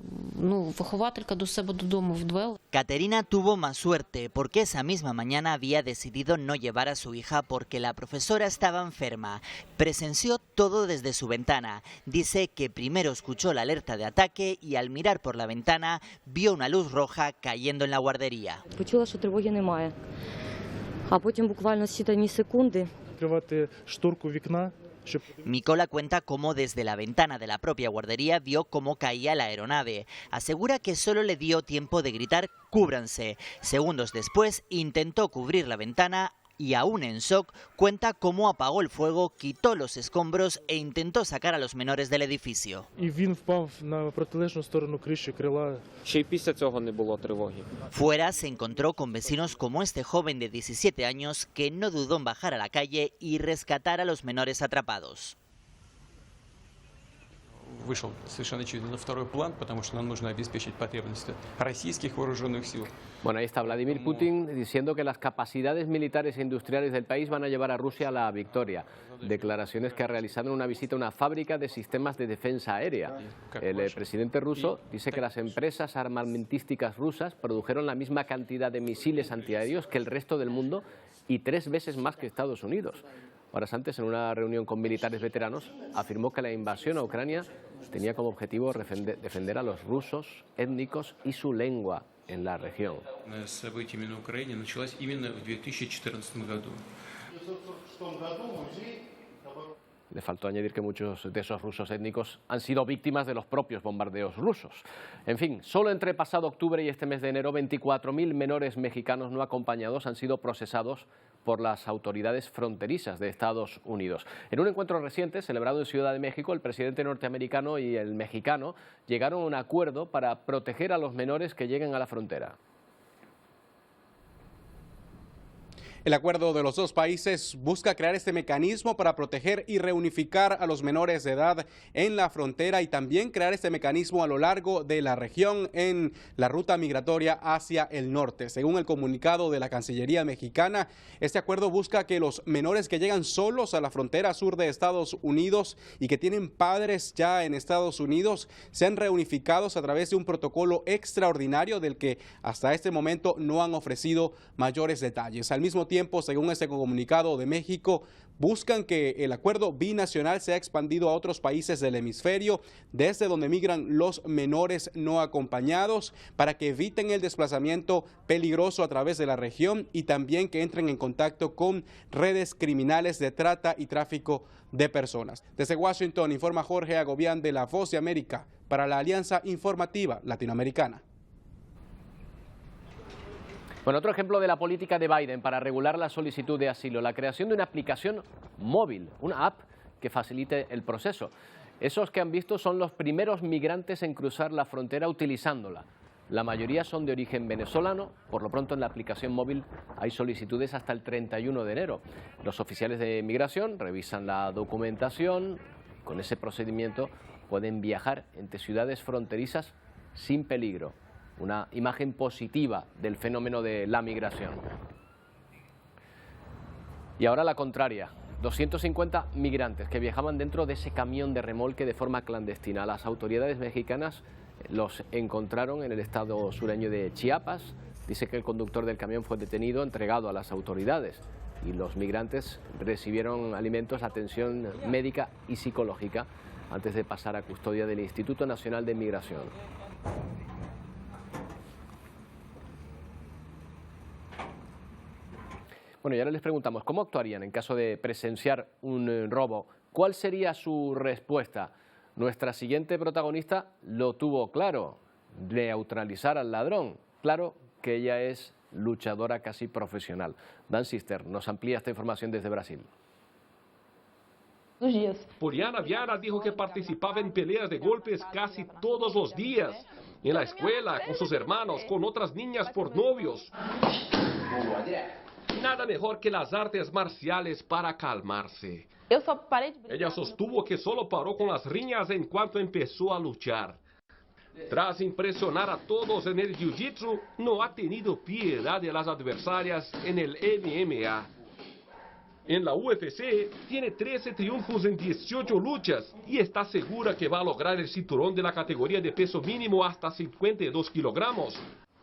Caterina tuvo más suerte porque esa misma mañana había decidido no llevar a su hija porque la profesora estaba enferma. Presenció todo desde su ventana. Dice que primero escuchó la alerta de ataque y al mirar por la ventana vio una luz roja cayendo en la guardería. Mikola cuenta cómo desde la ventana de la propia guardería vio cómo caía la aeronave. Asegura que solo le dio tiempo de gritar «cúbranse». Segundos después intentó cubrir la ventana y aún en shock cuenta cómo apagó el fuego, quitó los escombros e intentó sacar a los menores del edificio. Fuera se encontró con vecinos como este joven de 17 años que no dudó en bajar a la calle y rescatar a los menores atrapados. Вышел совершенно очевидно на второй план, потому что нам нужно обеспечить потребности российских вооруженных сил. Bueno, ahí está Vladimir Putin diciendo que las capacidades militares e industriales del país van a llevar a Rusia a la victoria. Declaraciones que ha realizado en una visita a una fábrica de sistemas de defensa aérea. El presidente ruso dice que las empresas armamentísticas rusas produjeron la misma cantidad de misiles antiaéreos que el resto del mundo y 3 veces más que Estados Unidos. Horas antes, en una reunión con militares veteranos, afirmó que la invasión a Ucrania tenía como objetivo defender a los rusos étnicos y su lengua en la región. Le faltó añadir que muchos de esos rusos étnicos han sido víctimas de los propios bombardeos rusos. En fin, solo entre pasado octubre y este mes de enero, 24.000 menores mexicanos no acompañados han sido procesados por las autoridades fronterizas de Estados Unidos. En un encuentro reciente, celebrado en Ciudad de México, el presidente norteamericano y el mexicano llegaron a un acuerdo para proteger a los menores que lleguen a la frontera. El acuerdo de los dos países busca crear este mecanismo para proteger y reunificar a los menores de edad en la frontera y también crear este mecanismo a lo largo de la región en la ruta migratoria hacia el norte. Según el comunicado de la Cancillería mexicana, este acuerdo busca que los menores que llegan solos a la frontera sur de Estados Unidos y que tienen padres ya en Estados Unidos sean reunificados a través de un protocolo extraordinario del que hasta este momento no han ofrecido mayores detalles. Al mismo tiempo, según ese comunicado de México, buscan que el acuerdo binacional sea expandido a otros países del hemisferio, desde donde migran los menores no acompañados, para que eviten el desplazamiento peligroso a través de la región y también que entren en contacto con redes criminales de trata y tráfico de personas. Desde Washington informa Jorge Agobián de La Voz de América para la Alianza Informativa Latinoamericana. Bueno, otro ejemplo de la política de Biden para regular la solicitud de asilo, la creación de una aplicación móvil, una app que facilite el proceso. Esos que han visto son los primeros migrantes en cruzar la frontera utilizándola. La mayoría son de origen venezolano, por lo pronto en la aplicación móvil hay solicitudes hasta el 31 de enero. Los oficiales de migración revisan la documentación, con ese procedimiento pueden viajar entre ciudades fronterizas sin peligro. Una imagen positiva del fenómeno de la migración. Y ahora la contraria, 250 migrantes que viajaban dentro de ese camión de remolque de forma clandestina. Las autoridades mexicanas los encontraron en el estado sureño de Chiapas. Dice que el conductor del camión fue detenido, entregado a las autoridades. Y los migrantes recibieron alimentos, atención médica y psicológica antes de pasar a custodia del Instituto Nacional de Migración. Bueno, y ahora les preguntamos, ¿cómo actuarían en caso de presenciar un robo? ¿Cuál sería su respuesta? Nuestra siguiente protagonista lo tuvo claro, neutralizar al ladrón. Claro que ella es luchadora casi profesional. Dan Sister nos amplía esta información desde Brasil. Poliana Viana dijo que participaba en peleas de golpes casi todos los días. En la escuela, con sus hermanos, con otras niñas por novios. Nada mejor que las artes marciales para calmarse. Ella sostuvo que solo paró con las riñas en cuanto empezó a luchar. Tras impresionar a todos en el jiu-jitsu, no ha tenido piedad de las adversarias en el MMA. En la UFC, tiene 13 triunfos en 18 luchas y está segura que va a lograr el cinturón de la categoría de peso mínimo hasta 52 kilogramos.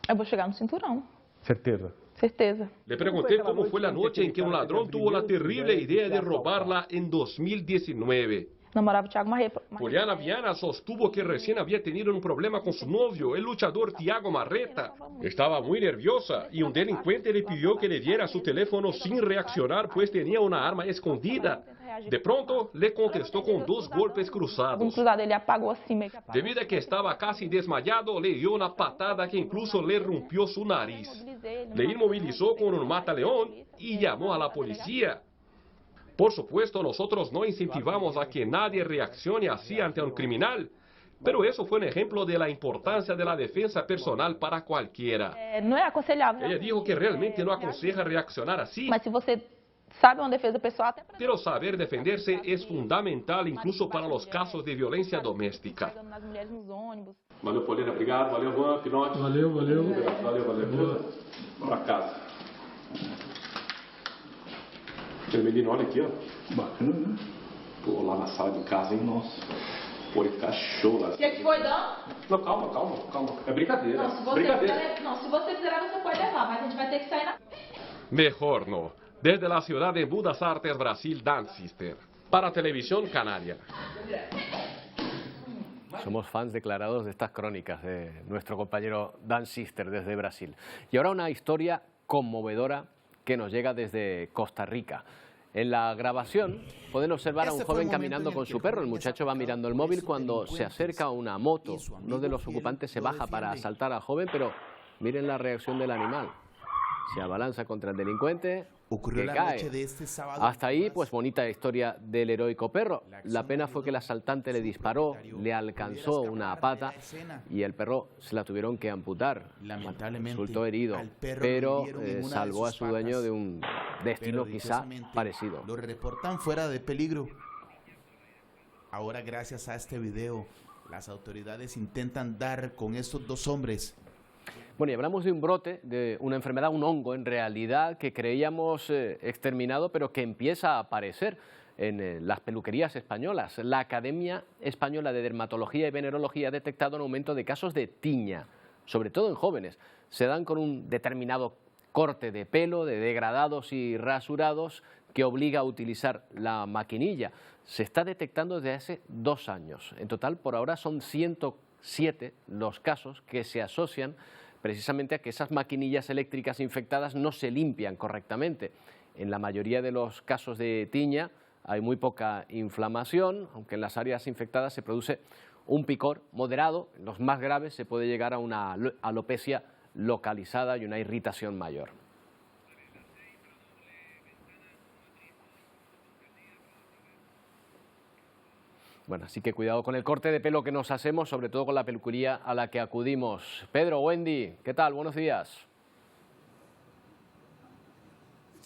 Eu vou chegar no cinturão. Certeza. Certeza. Le pregunté cómo fue la noche en que un ladrón tuvo la terrible idea de robarla en 2019. Namorava o Thiago Marreta. Poliana Viana sostuvo que recién había tenido un problema con su novio, el luchador Thiago Marreta. Estaba muy nerviosa y un delincuente le pidió que le diera su teléfono sin reaccionar, pues tenía una arma escondida. De pronto, le contestó con 2 golpes cruzados. Ele apagou assim. Debido a que estaba casi desmayado, le dio una patada que incluso le rompió su nariz. Le inmovilizó con un mata-león y llamó a la policía. Por supuesto, nosotros no incentivamos a que nadie reaccione así ante un criminal, pero eso fue un ejemplo de la importancia de la defensa personal para cualquiera. Não é aconselhável. Ella dijo que realmente no aconseja reaccionar así. Mas se você sabe uma defesa pessoal, até para... Pero saber defenderse es fundamental incluso para los casos de violencia doméstica. Nas mulheres nos ônibus. Valeu, Polina, obrigado. Valeu, Juan, Pinote. Valeu. Valeu. Para casa. Aquele menino, olha aqui, ó. Bacana, né? Pô, lá na sala de casa, hein, nossa. Pô, ele fica show lá. O que foi, Dan? Não, calma. É brincadeira. Não, se você fizer, você pode levar, mas a gente vai ter que sair na... Mejor no. Desde la ciudad de Buenos Aires, Brasil, Dan Sister. Para Televisión Canaria. Somos fans declarados de estas crónicas de nuestro compañero Dan Sister desde Brasil. Y ahora una historia conmovedora que nos llega desde Costa Rica. En la grabación pueden observar a un joven caminando con su perro. El muchacho va mirando el móvil cuando se acerca a una moto. Uno de los ocupantes se baja para asaltar al joven, pero miren la reacción del animal. Se abalanza contra el delincuente, que cae. Hasta ahí, pues bonita historia del heroico perro. La pena fue que el asaltante le disparó, le alcanzó una pata y el perro se la tuvieron que amputar. Lamentablemente, resultó herido, pero salvó a su dueño de un destino quizá parecido. Lo reportan fuera de peligro. Ahora, gracias a este video, las autoridades intentan dar con estos 2 hombres. Bueno, y hablamos de un brote, de una enfermedad, un hongo en realidad que creíamos exterminado, pero que empieza a aparecer en las peluquerías españolas. La Academia Española de Dermatología y Venerología ha detectado un aumento de casos de tiña, sobre todo en jóvenes. Se dan con un determinado corte de pelo, de degradados y rasurados, que obliga a utilizar la maquinilla. Se está detectando desde hace 2 años. En total, por ahora, son 107 los casos que se asocian precisamente a que esas maquinillas eléctricas infectadas no se limpian correctamente. En la mayoría de los casos de tiña hay muy poca inflamación, aunque en las áreas infectadas se produce un picor moderado. En los más graves se puede llegar a una alopecia localizada y una irritación mayor. Bueno, así que cuidado con el corte de pelo que nos hacemos, sobre todo con la peluquería a la que acudimos. Pedro, Wendy, ¿qué tal? Buenos días.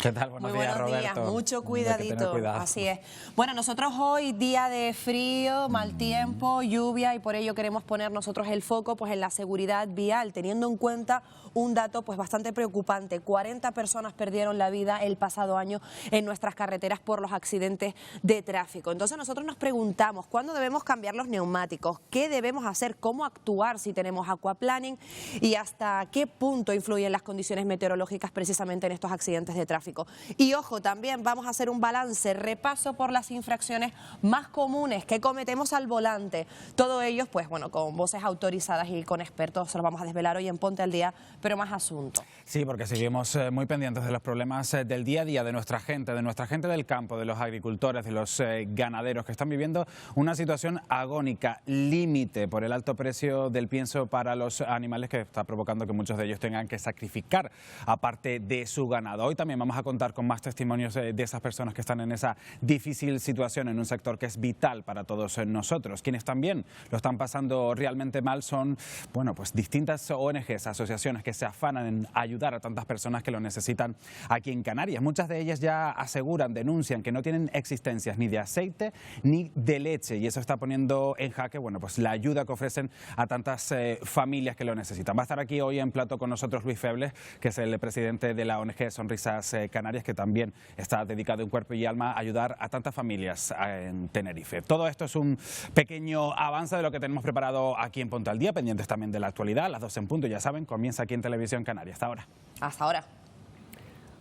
¿Qué tal? Buenos días, Roberto. Mucho cuidadito, así es. Bueno, nosotros hoy, día de frío, mal tiempo, lluvia, y por ello queremos poner nosotros el foco pues en la seguridad vial, teniendo en cuenta un dato pues bastante preocupante. 40 personas perdieron la vida el pasado año en nuestras carreteras por los accidentes de tráfico. Entonces nosotros nos preguntamos, ¿cuándo debemos cambiar los neumáticos? ¿Qué debemos hacer? ¿Cómo actuar si tenemos aquaplaning? ¿Y hasta qué punto influyen las condiciones meteorológicas precisamente en estos accidentes de tráfico? Y ojo, también vamos a hacer un balance, repaso por las infracciones más comunes que cometemos al volante. Todo ello, pues bueno, con voces autorizadas y con expertos, se los vamos a desvelar hoy en Ponte al Día, pero más asuntos. Sí, porque seguimos muy pendientes de los problemas del día a día de nuestra gente del campo, de los agricultores, de los ganaderos que están viviendo una situación agónica, límite por el alto precio del pienso para los animales, que está provocando que muchos de ellos tengan que sacrificar aparte de su ganado. Hoy también vamos a contar con más testimonios de esas personas que están en esa difícil situación en un sector que es vital para todos nosotros. Quienes también lo están pasando realmente mal son, bueno, pues distintas ONGs, asociaciones que se afanan en ayudar a tantas personas que lo necesitan aquí en Canarias. Muchas de ellas ya aseguran, denuncian que no tienen existencias ni de aceite ni de leche, y eso está poniendo en jaque, bueno, pues la ayuda que ofrecen a tantas familias que lo necesitan. Va a estar aquí hoy en plato con nosotros Luis Febles, que es el presidente de la ONG Sonrisas Canarias, que también está dedicado en cuerpo y alma a ayudar a tantas familias en Tenerife. Todo esto es un pequeño avance de lo que tenemos preparado aquí en Ponte al Día, pendientes también de la actualidad. Las 2 en punto, ya saben, comienza aquí en Televisión Canaria. Hasta ahora. Hasta ahora.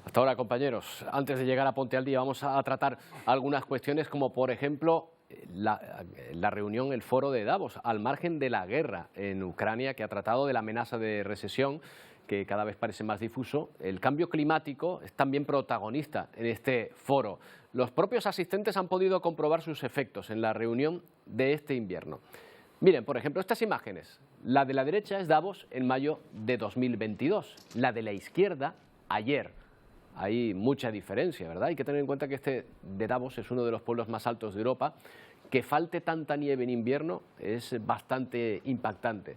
Hasta ahora, compañeros. Antes de llegar a Ponte al Día vamos a tratar algunas cuestiones, como por ejemplo la reunión, el foro de Davos, al margen de la guerra en Ucrania, que ha tratado de la amenaza de recesión, que cada vez parece más difuso. El cambio climático es también protagonista en este foro. Los propios asistentes han podido comprobar sus efectos en la reunión de este invierno. Miren, por ejemplo, estas imágenes. La de la derecha es Davos en mayo de 2022. La de la izquierda, ayer. Hay mucha diferencia, ¿verdad? Hay que tener en cuenta que este de Davos es uno de los pueblos más altos de Europa. Que falte tanta nieve en invierno es bastante impactante.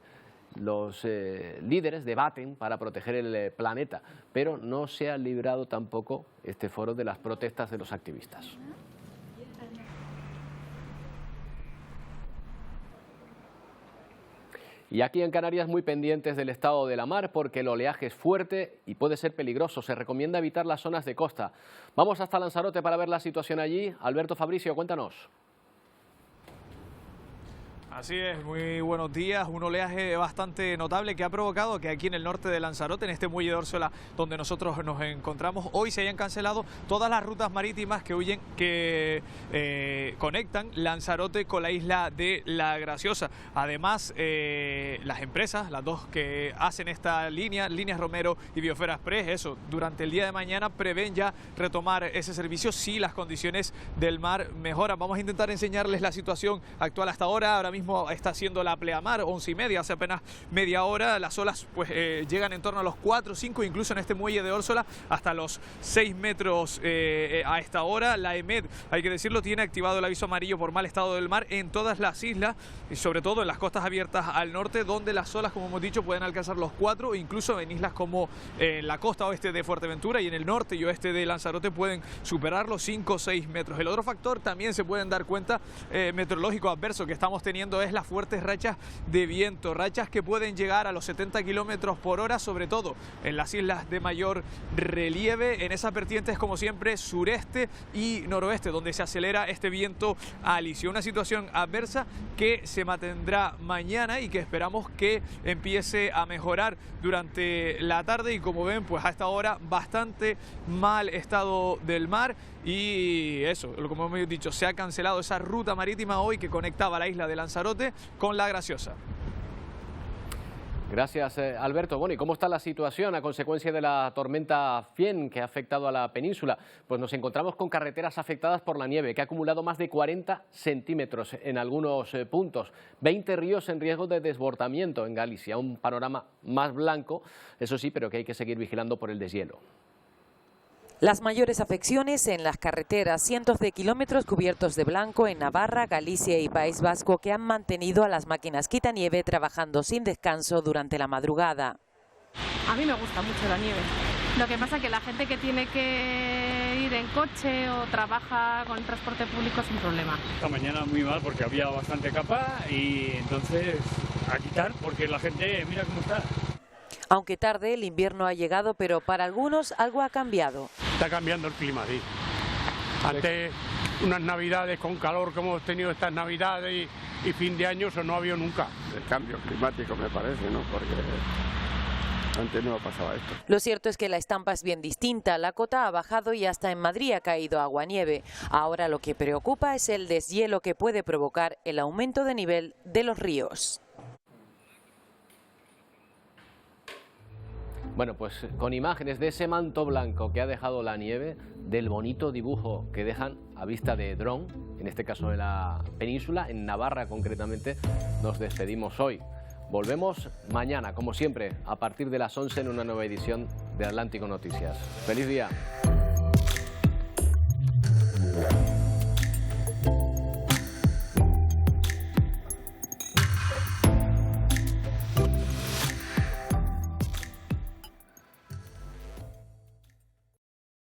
Los líderes debaten para proteger el planeta, pero no se ha librado tampoco este foro de las protestas de los activistas. Y aquí en Canarias muy pendientes del estado de la mar, porque el oleaje es fuerte y puede ser peligroso. Se recomienda evitar las zonas de costa. Vamos hasta Lanzarote para ver la situación allí. Alberto Fabricio, cuéntanos. Así es, muy buenos días. Un oleaje bastante notable que ha provocado que aquí en el norte de Lanzarote, en este muelle de Órsola donde nosotros nos encontramos, hoy se hayan cancelado todas las rutas marítimas que conectan Lanzarote con la isla de La Graciosa. Además, las empresas, las dos que hacen esta línea, Líneas Romero y Biosfera Express, eso, durante el día de mañana prevén ya retomar ese servicio si las condiciones del mar mejoran. Vamos a intentar enseñarles la situación actual hasta ahora. Ahora mismo está haciendo la pleamar, 11:30, hace apenas media hora. Las olas pues llegan en torno a los 4, 5, incluso en este muelle de Órsola hasta los 6 metros a esta hora. La EMED, hay que decirlo, tiene activado el aviso amarillo por mal estado del mar en todas las islas y sobre todo en las costas abiertas al norte, donde las olas, como hemos dicho, pueden alcanzar los 4, incluso en islas como en la costa oeste de Fuerteventura y en el norte y oeste de Lanzarote pueden superar los 5 o 6 metros. El otro factor también se pueden dar cuenta meteorológico adverso que estamos teniendo viendo es las fuertes rachas de viento, rachas que pueden llegar a los 70 kilómetros por hora, sobre todo en las islas de mayor relieve, en esas vertientes como siempre sureste y noroeste, donde se acelera este viento alisio. Una situación adversa que se mantendrá mañana y que esperamos que empiece a mejorar durante la tarde, y como ven, pues a esta hora bastante mal estado del mar. Y eso, como hemos dicho, se ha cancelado esa ruta marítima hoy que conectaba la isla de Lanzarote con La Graciosa. Gracias, Alberto. Bueno, ¿y cómo está la situación a consecuencia de la tormenta Fienne que ha afectado a la península? Pues nos encontramos con carreteras afectadas por la nieve, que ha acumulado más de 40 centímetros en algunos puntos. 20 ríos en riesgo de desbordamiento en Galicia. Un panorama más blanco, eso sí, pero que hay que seguir vigilando por el deshielo. Las mayores afecciones en las carreteras, cientos de kilómetros cubiertos de blanco en Navarra, Galicia y País Vasco, que han mantenido a las máquinas quitanieve trabajando sin descanso durante la madrugada. A mí me gusta mucho la nieve. Lo que pasa es que la gente que tiene que ir en coche o trabaja con el transporte público es un problema. Esta mañana muy mal porque había bastante capa y entonces a quitar porque la gente mira cómo está. Aunque tarde, el invierno ha llegado, pero para algunos algo ha cambiado. Está cambiando el clima, sí. Antes, unas navidades con calor como hemos tenido estas navidades y fin de año, eso no había nunca. El cambio climático me parece, ¿no? Porque antes no pasaba esto. Lo cierto es que la estampa es bien distinta. La cota ha bajado y hasta en Madrid ha caído aguanieve. Ahora lo que preocupa es el deshielo que puede provocar el aumento de nivel de los ríos. Bueno, pues con imágenes de ese manto blanco que ha dejado la nieve, del bonito dibujo que dejan a vista de dron, en este caso de la península, en Navarra concretamente, nos despedimos hoy. Volvemos mañana, como siempre, a partir de las 11 en una nueva edición de Atlántico Noticias. ¡Feliz día!